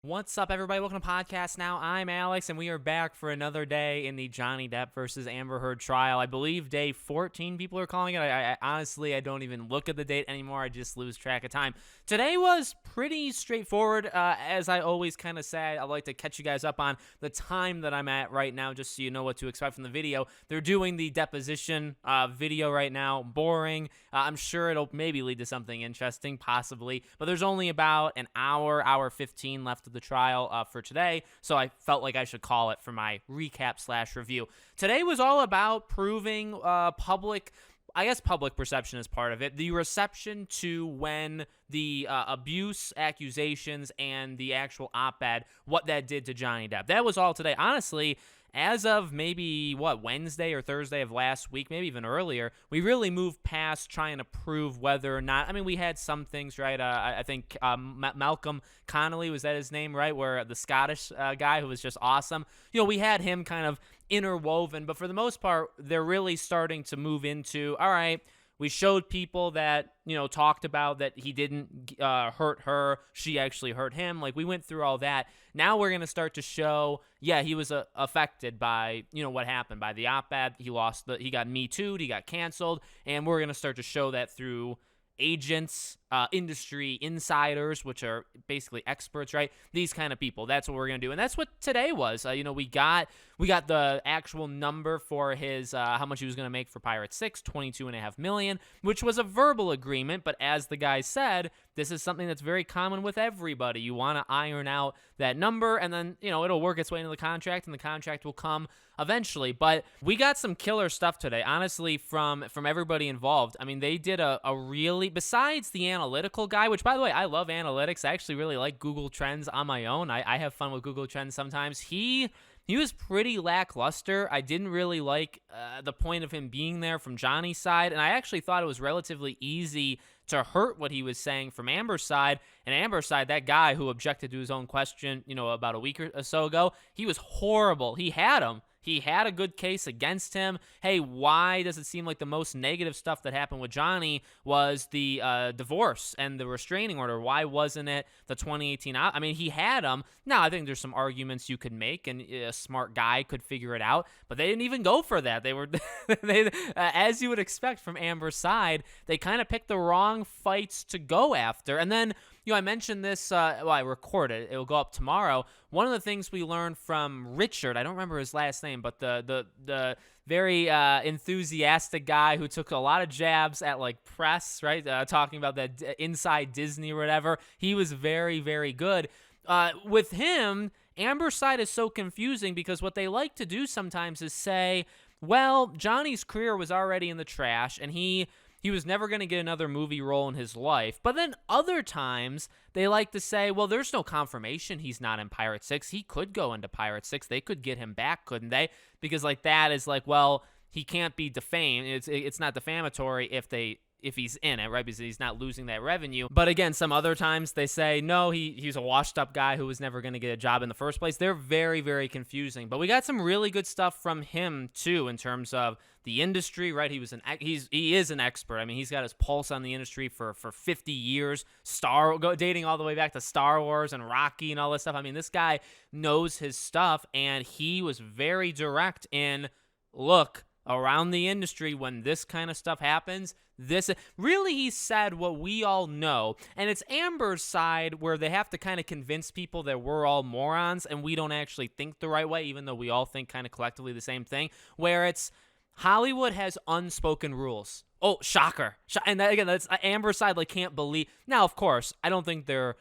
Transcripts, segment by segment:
What's up, everybody? Welcome to Podcast Now. I'm Alex, and we are back for another day in the Johnny Depp versus Amber Heard trial. I believe day 14, people are calling it. I honestly, I don't even look at the date anymore. I just lose track of time. Today was pretty straightforward. As I always kind of say, I like to catch you guys up on the time that I'm at right now, just so you know what to expect from the video. They're doing the deposition video right now. Boring. I'm sure it'll maybe lead to something interesting, possibly. But there's only about an hour 15 left of the trial for today, so I felt like I should call it for my recap / review. Today was all about proving public perception is part of it. The reception to when the abuse accusations and the actual op-ed, what that did to Johnny Depp. That was all today. Honestly, as of maybe, Wednesday or Thursday of last week, maybe even earlier, we really moved past trying to prove whether or not, we had some things, right? I think Malcolm Connolly, was that his name, right? Where the Scottish guy who was just awesome. We had him kind of interwoven, but for the most part, they're really starting to move into, all right, we showed people that, talked about that he didn't hurt her. She actually hurt him. Like, we went through all that. Now we're going to start to show, he was affected by, what happened, by the op-ed. He got Me Too'd, he got canceled, and we're going to start to show that through agents, industry insiders, which are basically experts, right? These kind of people. That's what we're gonna do, and that's what today was. We got the actual number for his how much he was gonna make for Pirate 6, $22.5 million, which was a verbal agreement. But as the guy said, this is something that's very common with everybody. You want to iron out that number, and then it'll work its way into the contract, and the contract will come eventually. But we got some killer stuff today, honestly, from everybody involved. They did a really, besides the analytical guy, which, by the way, I love analytics. I actually really like Google Trends on my own. I have fun with Google Trends sometimes. He was pretty lackluster. I didn't really like the point of him being there from Johnny's side, and I actually thought it was relatively easy to hurt what he was saying from Amber's side. And Amber's side, that guy who objected to his own question, about a week or so ago, he was horrible. He had him. He had a good case against him. Hey, why does it seem like the most negative stuff that happened with Johnny was the divorce and the restraining order? Why wasn't it the 2018? He had him. Now, I think there's some arguments you could make, and a smart guy could figure it out, but they didn't even go for that. They were, as you would expect from Amber's side, they kind of picked the wrong fights to go after. And then, I mentioned this, I recorded it. It'll go up tomorrow. One of the things we learned from Richard, I don't remember his last name, but the very enthusiastic guy who took a lot of jabs at, press, right? Talking about that inside Disney or whatever. He was very, very good. With him, Amber's side is so confusing because what they like to do sometimes is say, well, Johnny's career was already in the trash, and he was never going to get another movie role in his life. But then other times, they like to say, well, there's no confirmation he's not in Pirate 6. He could go into Pirate 6. They could get him back, couldn't they? Because that is well, he can't be defamed. It's not defamatory if he's in it, right? Because he's not losing that revenue. But again, some other times they say, no, he's a washed up guy who was never going to get a job in the first place. They're very, very confusing. But we got some really good stuff from him too, in terms of the industry, right? He is an expert. He's got his pulse on the industry for 50 years, dating all the way back to Star Wars and Rocky and all this stuff. This guy knows his stuff, and he was very direct in, look, around the industry, when this kind of stuff happens, he said what we all know. And it's Amber's side where they have to kind of convince people that we're all morons and we don't actually think the right way, even though we all think kind of collectively the same thing, where it's Hollywood has unspoken rules. Oh, shocker. And again, that's Amber's side, can't believe. Now, of course, I don't think they're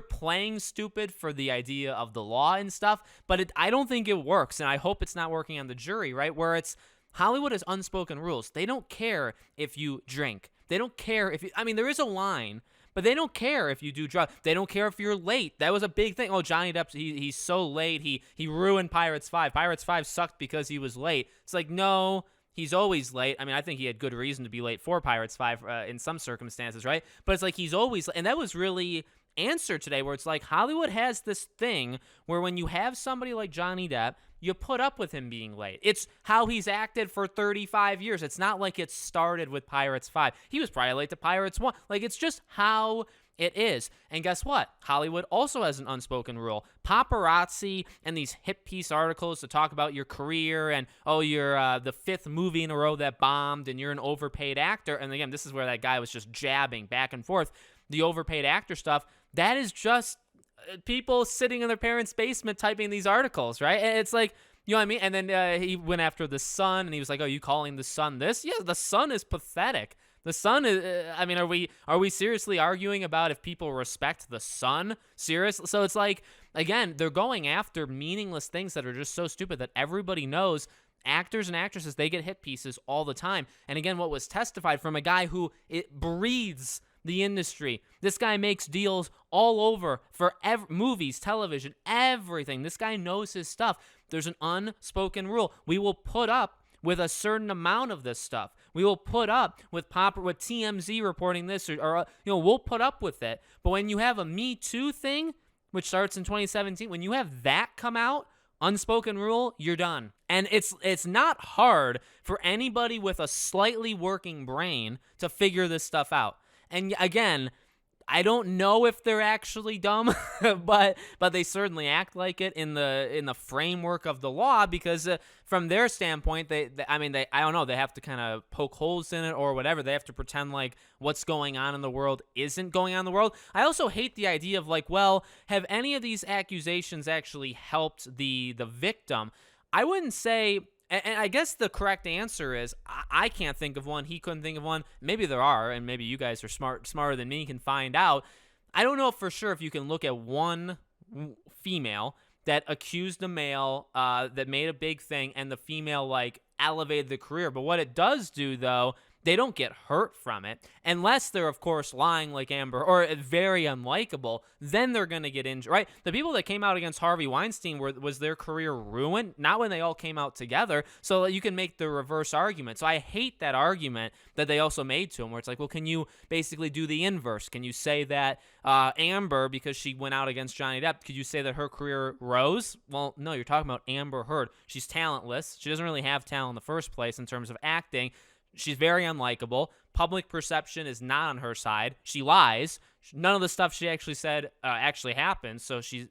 playing stupid for the idea of the law and stuff, but I don't think it works, and I hope it's not working on the jury, right? Where it's Hollywood has unspoken rules. They don't care if you drink. They don't care if you, there is a line, but they don't care if you do drugs. They don't care if you're late. That was a big thing. Oh, Johnny Depp, he's so late. He ruined Pirates 5. Pirates 5 sucked because he was late. It's no, he's always late. I think he had good reason to be late for Pirates 5 in some circumstances, right? But it's he's always, and that was really answered today, where it's Hollywood has this thing where when you have somebody like Johnny Depp, you put up with him being late. It's how he's acted for 35 years. It's not like it started with Pirates 5. He was probably late to Pirates 1. It's just how It is. And guess what? Hollywood also has an unspoken rule. Paparazzi and these hit piece articles to talk about your career and, oh, you're the 5th movie in a row that bombed and you're an overpaid actor. And again, this is where that guy was just jabbing back and forth. The overpaid actor stuff, that is just people sitting in their parents' basement typing these articles, right? And it's like, you know what I mean? And then he went after the Sun, and he was like, "Oh, you calling the Sun this?" Yeah, the Sun is pathetic. The Sun is. I mean, are we seriously arguing about if people respect the Sun? Seriously? So it's like, again, they're going after meaningless things that are just so stupid that everybody knows. Actors and actresses, they get hit pieces all the time. And again, what was testified from a guy who it breathes the industry. This guy makes deals all over for movies, television, everything. This guy knows his stuff. There's an unspoken rule. We will put up with a certain amount of this stuff. We will put up with TMZ reporting this, or we'll put up with it. But when you have a Me Too thing, which starts in 2017, when you have that come out, unspoken rule, you're done. And it's not hard for anybody with a slightly working brain to figure this stuff out. And again, I don't know if they're actually dumb, but they certainly act like it in the framework of the law, because from their standpoint, I don't know, they have to kind of poke holes in it or whatever. They have to pretend like what's going on in the world isn't going on in the world. I also hate the idea of like, well, have any of these accusations actually helped the victim? I wouldn't say. And I guess the correct answer is I can't think of one. He couldn't think of one. Maybe there are, and maybe you guys are smarter than me, can find out. I don't know for sure if you can look at one female that accused a male that made a big thing, and the female like elevated the career. But what it does do, though, they don't get hurt from it unless they're, of course, lying like Amber or very unlikable. Then they're going to get injured, right? The people that came out against Harvey Weinstein, was their career ruined? Not when they all came out together. So you can make the reverse argument. So I hate that argument that they also made to him, where it's like, well, can you basically do the inverse? Can you say that Amber, because she went out against Johnny Depp, could you say that her career rose? Well, no, you're talking about Amber Heard. She's talentless. She doesn't really have talent in the first place in terms of acting. She's very unlikable. Public perception is not on her side. She lies. None of the stuff she actually said actually happened, so she's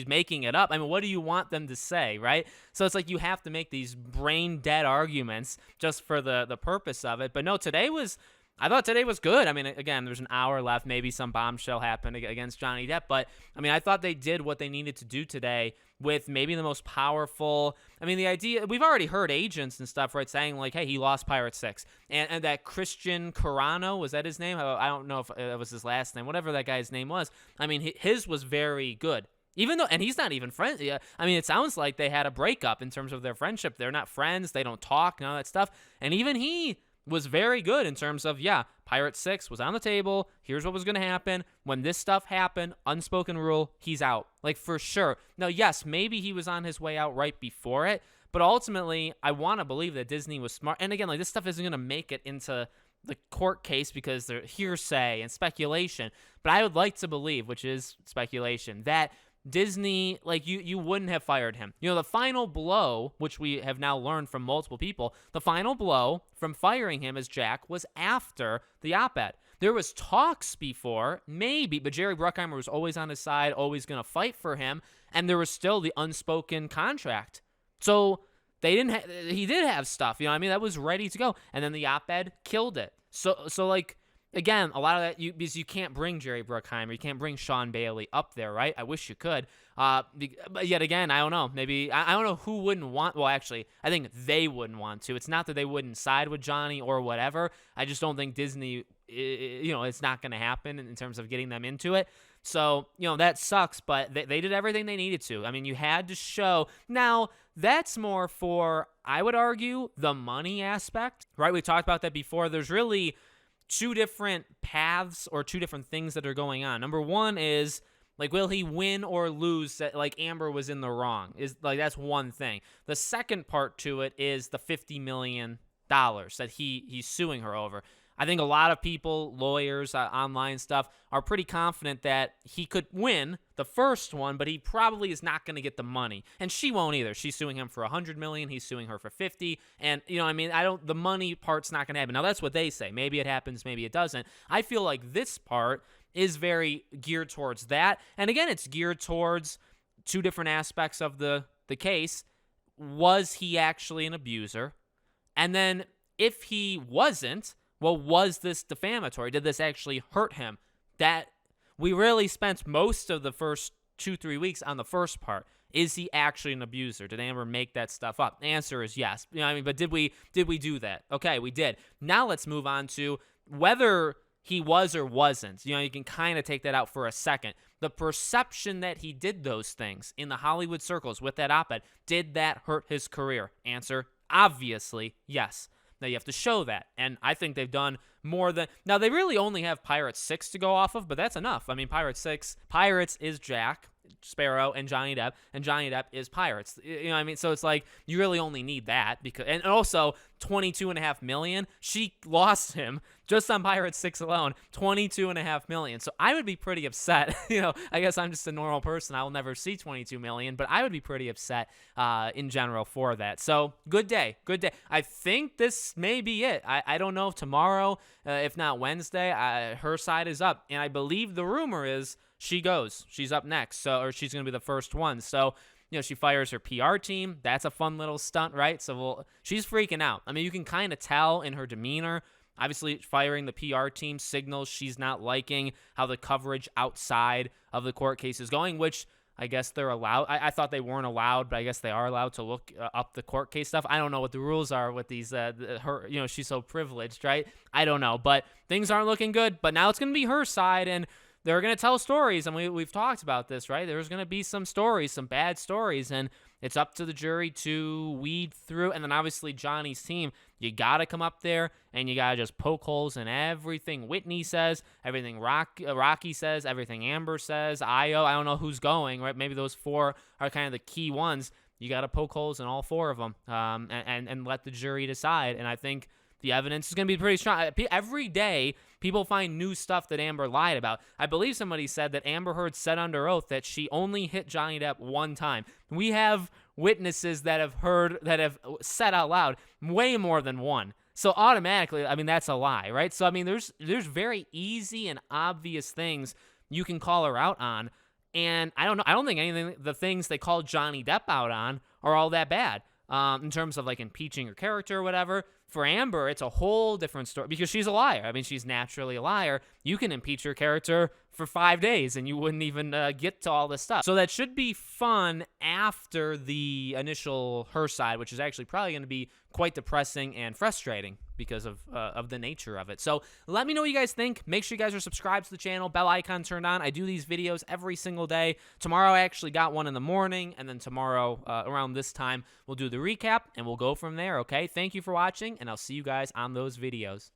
making it up. I mean, what do you want them to say, right? So it's like you have to make these brain-dead arguments just for the purpose of it. But no, I thought today was good. I mean, again, there's an hour left. Maybe some bombshell happened against Johnny Depp. But, I mean, I thought they did what they needed to do today with maybe the most powerful. I mean, the idea, we've already heard agents and stuff, right, saying like, hey, he lost Pirate 6. And that Christian Carano, was that his name? I don't know if it was his last name, whatever that guy's name was. I mean, his was very good. Even though, and he's not even friends. Yeah, I mean, it sounds like they had a breakup in terms of their friendship. They're not friends. They don't talk, none of that stuff. And even he was very good in terms of, yeah, Pirate 6 was on the table. Here's what was going to happen. When this stuff happened, unspoken rule, he's out. Like, for sure. Now, yes, maybe he was on his way out right before it, but ultimately, I want to believe that Disney was smart. And again, like, this stuff isn't going to make it into the court case because they're hearsay and speculation. But I would like to believe, which is speculation, that Disney, like, you wouldn't have fired him. You know, the final blow, which we have now learned from multiple people, the final blow from firing him as Jack was after the op-ed. There was talks before, maybe, but Jerry Bruckheimer was always on his side, always going to fight for him, and there was still the unspoken contract. So he did have stuff, you know what I mean? That was ready to go, and then the op-ed killed it. So like, again, a lot of that, because you can't bring Jerry Bruckheimer, you can't bring Sean Bailey up there, right? I wish you could. But yet again, I don't know. Maybe, I don't know who wouldn't want, well, actually, I think they wouldn't want to. It's not that they wouldn't side with Johnny or whatever. I just don't think Disney, you know, it's not going to happen in terms of getting them into it. So, you know, that sucks, but they did everything they needed to. I mean, you had to show. Now, that's more for, I would argue, the money aspect, right? We talked about that before. There's really two different paths or two different things that are going on. Number one is, like, will he win or lose that, like, Amber was in the wrong? Is, like, that's one thing. The second part to it is the $50 million that he's suing her over. I think a lot of people, lawyers, online stuff, are pretty confident that he could win the first one, but he probably is not going to get the money. And she won't either. She's suing him for $100 million. He's suing her for $50. And, you know, I mean, the money part's not going to happen. Now, that's what they say. Maybe it happens, maybe it doesn't. I feel like this part, is very geared towards that. And again, it's geared towards two different aspects of the case. Was he actually an abuser? And then if he wasn't, well, was this defamatory? Did this actually hurt him? That we really spent most of the first 2-3 weeks on the first part. Is he actually an abuser? Did Amber make that stuff up? The answer is yes. You know what I mean? But did we do that? Okay, we did. Now let's move on to whether he was or wasn't. You know, you can kind of take that out for a second. The perception that he did those things in the Hollywood circles with that op-ed, did that hurt his career? Answer, obviously, yes. Now you have to show that, and I think they've done more than... Now, they really only have Pirates 6 to go off of, but that's enough. I mean, Pirates is Jack Sparrow and Johnny Depp is Pirates. You know what I mean? So it's like, you really only need that, because, and also $22.5 million. She lost him just on Pirates 6 alone, $22.5 million. So I would be pretty upset. You know, I guess I'm just a normal person. I will never see $22 million, but I would be pretty upset in general for that. So good day. I think this may be it. I don't know if tomorrow, if not Wednesday, her side is up, and I believe the rumor is she goes. She's up next, or she's going to be the first one. So, you know, she fires her PR team. That's a fun little stunt, right? So she's freaking out. I mean, you can kind of tell in her demeanor. Obviously, firing the PR team signals she's not liking how the coverage outside of the court case is going, which I guess they're allowed. I thought they weren't allowed, but I guess they are allowed to look up the court case stuff. I don't know what the rules are with these. Her, you know, she's so privileged, right? I don't know, but things aren't looking good. But now it's going to be her side, and they're going to tell stories, and we've talked about this, right? There's going to be some stories, some bad stories, and it's up to the jury to weed through. And then obviously Johnny's team, you got to come up there, and you got to just poke holes in everything Whitney says, everything Rocky says, everything Amber says, Io. I don't know who's going, right? Maybe those four are kind of the key ones. You got to poke holes in all four of them, and let the jury decide. And I think the evidence is going to be pretty strong. Every day, people find new stuff that Amber lied about. I believe somebody said that Amber Heard said under oath that she only hit Johnny Depp one time. We have witnesses that have said out loud way more than one. So automatically, I mean, that's a lie, right? So, I mean, there's very easy and obvious things you can call her out on. And I don't know. I don't think the things they called Johnny Depp out on are all that bad. In terms of like impeaching her character or whatever. For Amber, it's a whole different story because she's a liar. I mean, she's naturally a liar. You can impeach her character for 5 days and you wouldn't even get to all this stuff. So that should be fun after the initial her side, which is actually probably going to be quite depressing and frustrating because of the nature of it. So let me know what you guys think. Make sure you guys are subscribed to the channel, bell icon turned on. I do these videos every single day. Tomorrow I actually got one in the morning, and then tomorrow around this time we'll do the recap and we'll go from there, okay? Thank you for watching, and I'll see you guys on those videos.